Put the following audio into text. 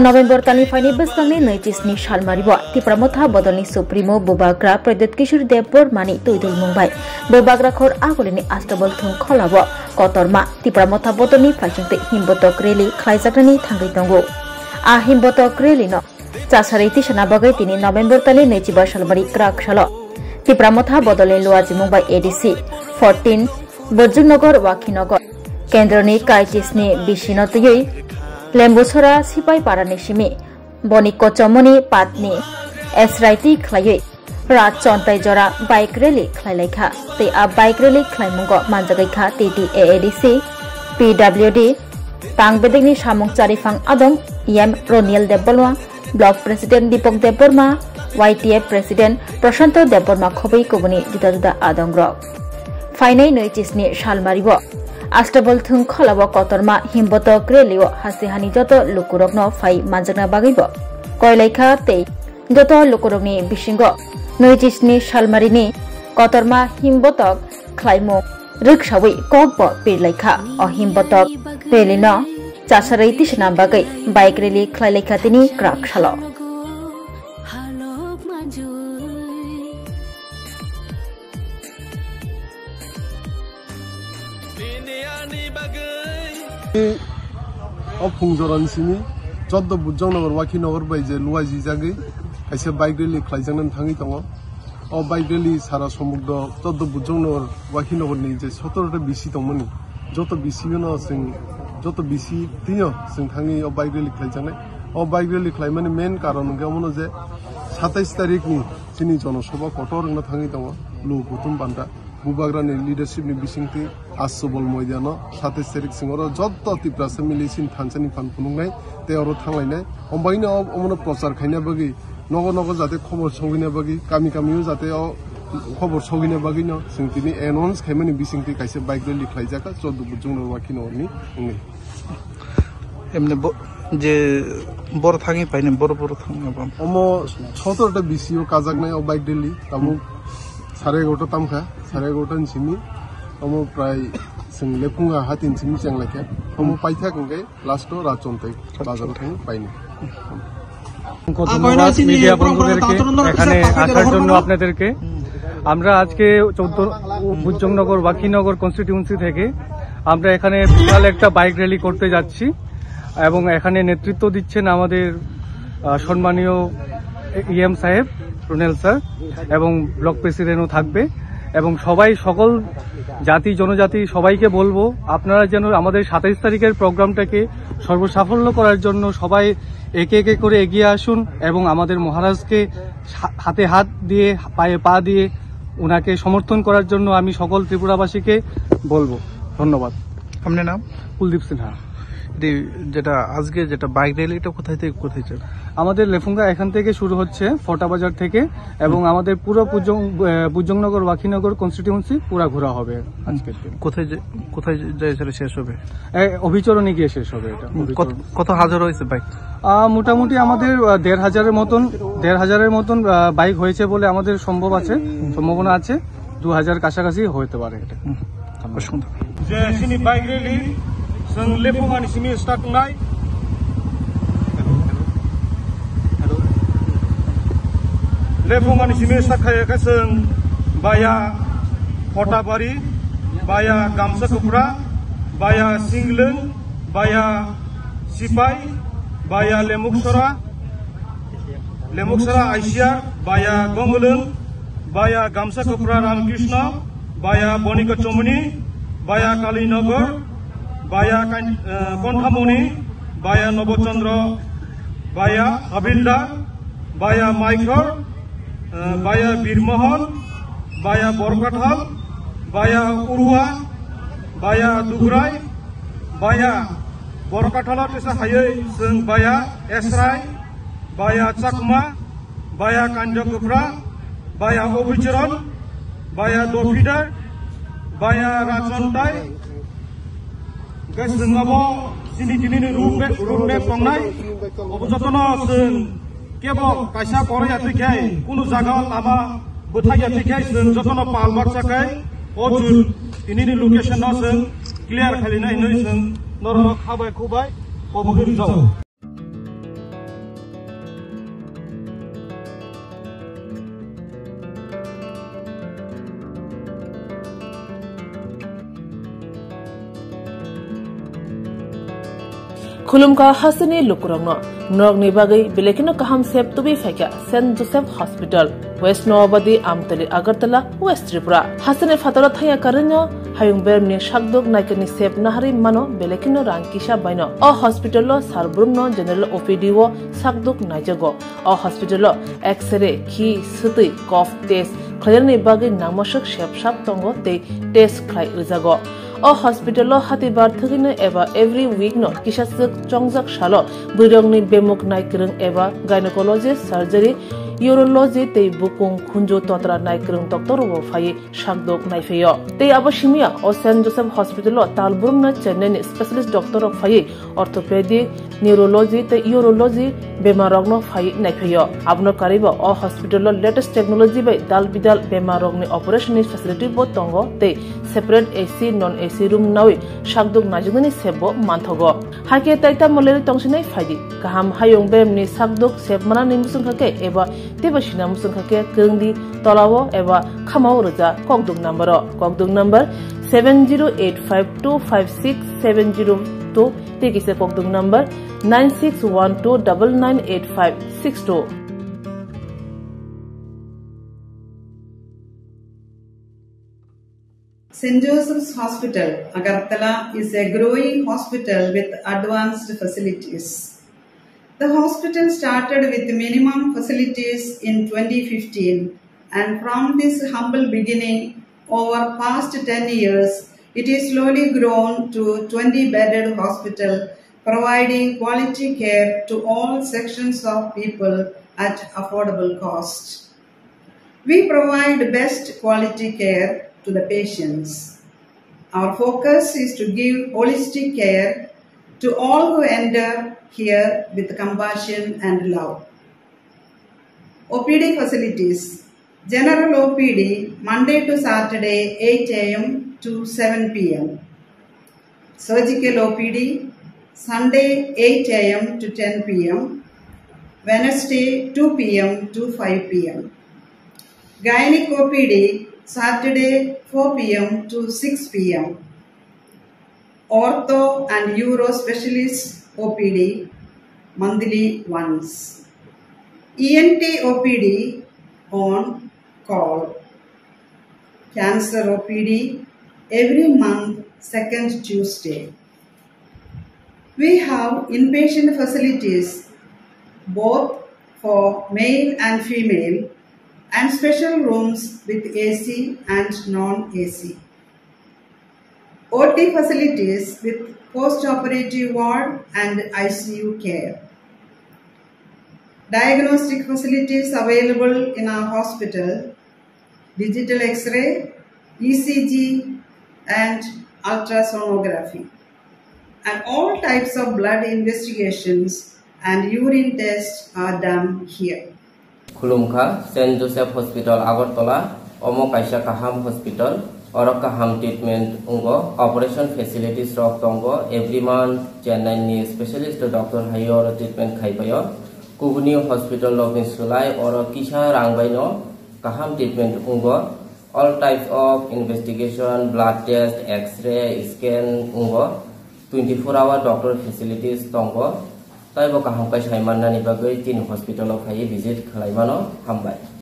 नवेम्बर तालिफाइनि बोसोरनि 29 सालमारिबो तिप्रामथा बदलनि सुप्रिमो बुबाग्रा प्रद्युत किशोर देव बर्मानि तुइदुल मुंबाय बुबाग्राखर आगोलनि आस्ताबल थुं खलाबो कतरमा तिप्रामथा बदलनि फाइसिंते हिमबतक रेली खालायजाग्रानि थांगै दंगो आ हिमबतक रेलिनो चासारैति सनाबागै तिनि नवेम्बर तालि 25 सालमारि क्राक सालो तिप्रामथा बदलनि लुवाजि मुंबाय एडीसी 14 बर्जुनगर वाखिनगर केन्द्रनि काइटिसनि बिसिनतयै लेम्बुसरा सिपाई पारानि सिमी बनि कचमनि पातनि एसराइति खलायै रात चन्ताय जरा बाइक रैली खलायलायखा ते आ बाइक रैली खलायमुंगो मानजागैखा TTAADC PWD तांबेदिगनि सामुं चारिफां आदं EM रोनियल देबबलवा block president Dipak Debbarma YTF president Prashant Debbarma खबै कुबनि जुदा जुदा आदंग्र फाइनै 29 सालमारिबो आस्ताबल थुं खलाबो कतरमा हिमबतक रेलिओ हासिहानि जत लुकुरगनो फाइ मानजागना बागैबो कयलायखा ते जत लुकुरगनि बिसिंगो 29 सालमारिनि कतरमा हिमबतक खलायमु रिक्सावै ककबो पिरलायखा अ हिमबतक रेलिनो चासारै तिसना बागै बाइक रेली खलायलायखा तिनि क्राक सालो फुंजरान सिमी 14 बुजंनगर वाखिनगर बायजे लुवाजि जागै खायसे बाइक रेली खलायजांनानै थाङै दङ अ बाइक रेली सारा समुद्र 14 बुजंनगर वाखिनगरनि जे 17टा बिसि दंमोन जत बिसिनो जों जत बिसि तियो जों थाङै अ बाइक रेली खलायजानाय अ बाइक रेली खलायमानि मेन कारण गमनो जे 27 तारिखनि जोंनि जनसभा कटरनो थाङै दङ लु गुथुम बान्दा बुबाग्रानि लिडारशिपनि बिसिंथि आसबल मैदानो 27 तारिख सिङाव जत तिप्रासा मिलिसिन थानसानि फान फुनुंनाय तेअरो थांलायनाय अमबायनो अमनो प्रचार खायना बागै नगो नगो जाते खबर सगिना बागै गामि गामियो जाते खबर सगिना बागैनो जों दिनै एनाउन्स खायमानि बिसिंथि कायसे बाइक रेली खलायजाका 14 बुजंनगर वाखिनगरनि उंनि एमने जे बर थाङि पाइने बर थाङा अमो 17टा बिसियो काजाकनाय अ बाइक रेली तामु 11:30 तामखा 11:30 सिमी अमो प्राय जों लेफुंगा हातिन सिमी चांलायखा अमो पाइथा गंगे लास्ट राचनताय बाजार थाङि पाइने ধন্যবাদ মিডিয়া বন্ধুদেরকে এখানে আসার জন্য আপনাদেরকে আমরা আজকে 14 বুজংনগর ওয়াকিনগর কনস্টিটিউয়েন্সি থেকে আমরা এখানে বিশাল একটা বাইক র্যালি করতে যাচ্ছি এবং এখানে নেতৃত্ব দিচ্ছেন আমাদের সম্মানীয় EM সাহেব রুনেল স্যার এবং ব্লক প্রেসিডেন্টও থাকবে এবং সবাই সকল জাতি জনজাতি সবাইকে বলবো আপনারা যেন আমাদের 27 তারিখের প্রোগ্রামটাকে সর্বসাফল্য করার জন্য সবাই একে একে করে এগিয়ে আসুন এবং আমাদের মহারাজকে হাতে হাত দিয়ে পায়ে পা দিয়ে ওনাকে সমর্থন করার জন্য আমি সকল ত্রিপুরাবাসীকে বলবো ধন্যবাদ। আপনার নাম? কুলদীপ সিনহা। যেটা আজকে যেটা বাইক র্যালিটা কোথায় থেকে কোথায় যাবে? আমাদের লেফুঙ্গা এখান থেকে শুরু হচ্ছে ফটা বাজার থেকে এবং আমাদের পুরো বুজংনগর ওয়াকিনগর কনস্টিটিউয়েন্সি পুরো ঘোরা হবে আজকের দিন। কোথায় যায় শেষ হবে? অভিচরণে গিয়ে শেষ হবে। এটা কত হাজার হয়েছে বাইক? মোটামুটি আমাদের 1,500-এর মতন বাইক হয়েছে বলে আমাদের সম্ভাবনা আছে 2,000 কাছাকাছি হতে পারে। এটা যে সিনি বাইক র্যালি जों लेफुंगानि सिमी स्टार्ट नाय लेफुंगानि सिमी स्टार्ट खायखा जों बाया फटाबारि बाया गामसाखुप्रा बाया सिंगलों बाया सिपाई बाया लेमुकसरा आइसिया बाया गंगलों बाया गामसाखुप्रा रामकृष्ण बाया बनिक चमनी बाया कालीनगर बाया कन्ठामणि बाया नवचंद्र बाया हबिलदार बाया माइखर बाया बीरमहल बाया बरकाथल बाया उरुवा बाया दुगराय बाया बरकाथल पेसा हायै जों बाया एसराय बाया चाकमा बाया कान्जकुफ्रा बाया अभिचरण बाया दफिदार बाया राजनताय जोंनाबो दिनै रुटमेप दंनाय अबजतन जों केवल कायसा फरायाखै कुनु जागा लामा बोथायाखै जों जतन पालबारसाखै अजुन दिनैनि लोकेशनाव जों क्लियर खालिनाय हिनै जों नरम खाबाय खुबाय अबगि जाव खुलुमका हासनी लुकुरंगनो नरगनि बागै बेलेकिनो काहाम सेब तुबि फेक्या Saint Joseph Hospital West Nowabadi Amtali Agartala west Tripura हासने फातरा थाया करन्यो हायुं बेरमनि शाकदुक नायकनि सेब नाहारि मानो बेलेकिनो रांकिसा बायनो अ हॉस्पिटल सारब्रुमनो जनरल ओपीडी वो शाकदुक नायजगो अ हॉस्पिटल एक्सरे खी सुतै कफ टेस्ट खयरनि बागै नामसक सेबसाब तंगो ते टेस्ट खाय उजागो अ हॉस्पिटल हातिबार थगिनो एबा एवरी वीक नो किसासक चंगजक सालो बुरंगनि बेमुक नायक्रं एबा गायनेकोलॉजिस्ट सर्जरी यूरोलॉजी ते बुकुं खुंजो तोत्रा नायक्रं डॉक्टर वो फाये शाकदोक नायफेयो ते अबशिमिया अ सेंट जोसेफ हॉस्पिटल तालबुरम न चेन्नई स्पेशलिस्ट डॉक्टर ऑफ फाये ऑर्थोपेडिक न्यूरोलॉजी ते यूरोलॉजी बेमारगनो फाये नायफेयो आबनो कारिबो अ हॉस्पिटल लेटेस्ट टेक्नोलॉजी बाय दाल बिदाल बेमारगनि ऑपरेशन फैसिलिटी बो तंगो ते separate AC non AC room नावे शाकदुक नाजुगनि सेबो मानथगो हाके ताइता मलेरि तंसिनै फायदि गाहाम हायुं बेमनि शाकदुक सेबमाना निमुसुंखाके एबा तेबसिना मुसुंखाके गंदि तलावो एबा खामाव रजा ककदुक number 7085256702 तेकिसे ककदुक number 9612998562 St. Joseph's Hospital, Agartala is a growing hospital with advanced facilities. The hospital started with minimum facilities in 2015, and from this humble beginning, over past 10 years, it is slowly grown to 20-bedded hospital, providing quality care to all sections of people at affordable cost. We provide best quality care to the patients. Our focus is to give holistic care to all who enter here with compassion and love. OPD facilities. General OPD Monday to Saturday 8 a.m. to 7 p.m. Surgical OPD Sunday 8 a.m. to 10 p.m. Wednesday 2 p.m. to 5 p.m. Gynec OPD Saturday 4 p.m. to 6 p.m. Ortho and Uro Specialist OPD monthly once. ENT OPD on call. Cancer OPD every month second Tuesday. We have inpatient facilities both for male and female and special rooms with AC and non-AC. OT facilities with post-operative ward and ICU care. Diagnostic facilities available in our hospital, digital X-ray, ECG and ultrasonography. And all types of blood investigations and urine tests are done here. खुलुमखा Saint Joseph Hospital Agartala अमो काइसा काहाम hospital और काहाम treatment उंगो operation facilities रॉक तंगो every month Chennai नि स्पेशलिस्ट डॉक्टर हायो और ट्रीटमेंट खाइपायो कुबुनी हॉस्पिटल लॉकिन सुलाई और किसा रांगबाइनो काहाम ट्रीटमेंट उंगो all types of investigation blood test x-ray scan उंगो 24 आवर डॉक्टर फैसिलिटीज तंगो ताइबो काहाम काइसा माननानि बागै तीन हॉस्पिटल फाइ विजिट खालायमानो हामबाय।